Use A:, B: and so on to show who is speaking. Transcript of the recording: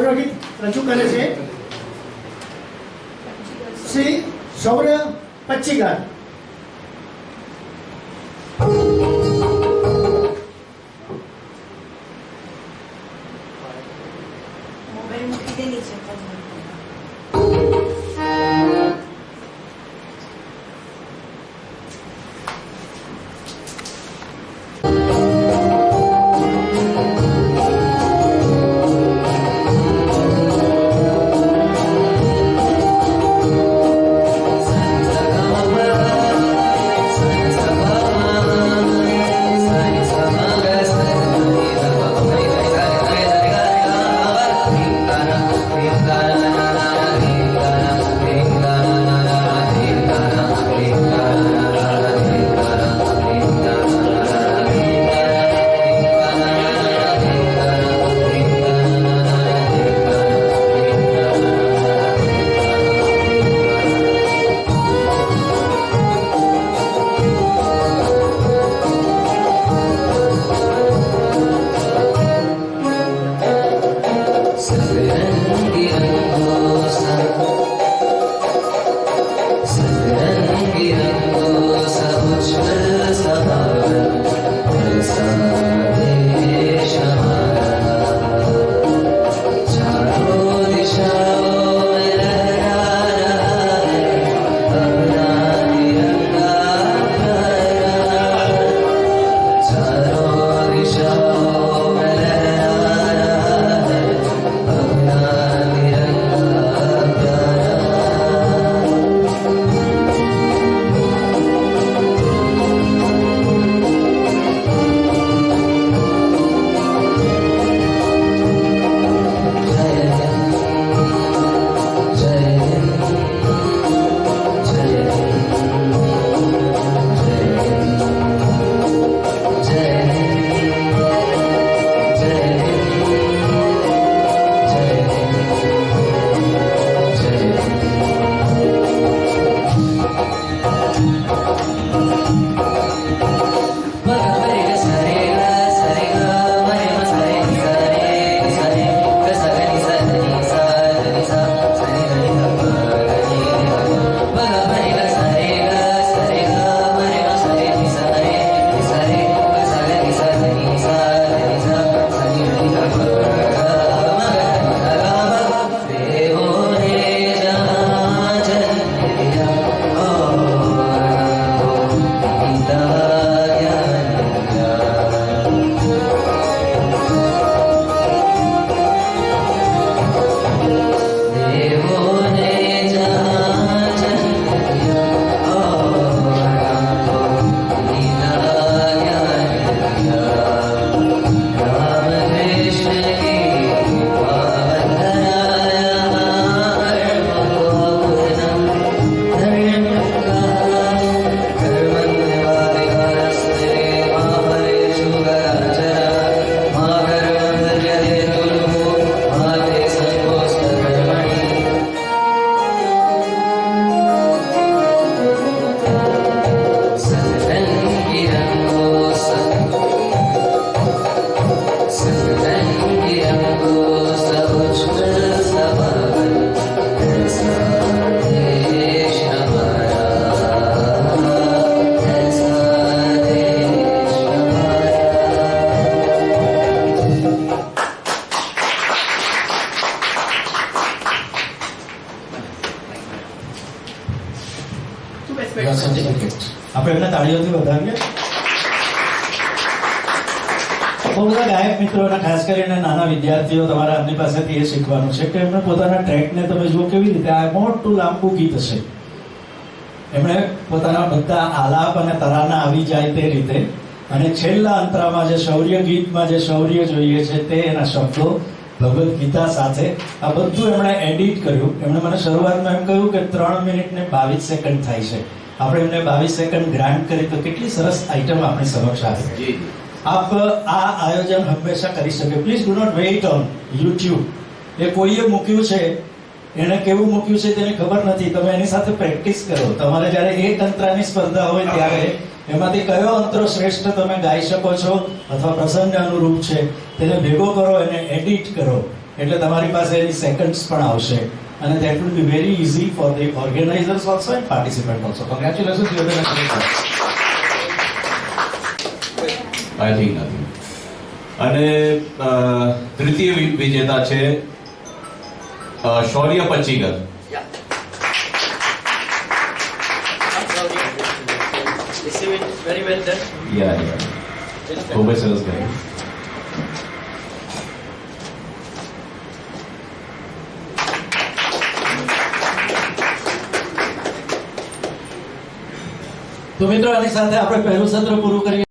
A: સૌરગીત રજૂ કરે છે શ્રી શૌર્ય પચ્ચીગાર.
B: આપણે એમને તાળીઓથી વધાવીએ. બહુ બધા ગાયક મિત્રો અને ખાસ કરીને નાના વિદ્યાર્થીઓ તમારા એમની પાસેથી એ શીખવાનું છે કે એમણે પોતાના ટ્રેકને તમે જુઓ કેવી રીતે આ મોટું લાંબુ ગીત હશે, એમણે પોતાના બધા આલાપ અને તરાના આવી જાય તે રીતે, અને છેલ્લા અંતરામાં જે શૌર્ય ગીતમાં જે શૌર્ય જોઈએ છે તે એના શબ્દો ભગવદ્ ગીતા સાથે આ બધું એમણે એડિટ કર્યું. એમણે મને શરૂઆતમાં એમ કહ્યું કે 3 મિનિટ ને 22 સેકન્ડ થાય છે. આપણે એમને 22 સેકન્ડ ગ્રાન્ટ કરી તો કેટલી સરસ આઈટમ આપણી સમક્ષ આવી. આપ આ આયોજન હંમેશા કરી શકે. Please do not wait on YouTube. એ કોઈએ મૂક્યું છે, એને કેવું મૂક્યું છે તેની ખબર નથી. તમે એની સાથે પ્રેક્ટિસ કરો. તમારે જ્યારે એક અંતરાની સ્પર્ધા હોય ત્યારે એમાંથી કયો અંતરો શ્રેષ્ઠ તમે ગાઈ શકો છો અથવા પ્રસંગને અનુરૂપ છે તેને ભેગો કરો, એને એડિટ કરો એટલે તમારી પાસે એની સેકન્ડ્સ પણ આવશે અને that will be very easy for the organizers also and participant also. Congratulations, you have done a great job.
C: I think નથી. અને તૃતીય વિજેતા છે શૌર્ય Pachchigar.
D: Receive it very well done.
C: યા ખૂબ જ સરસ ગાયું.
B: તો મિત્રો આની સાથે આપણે પહેલું સત્ર પૂરું કરીએ.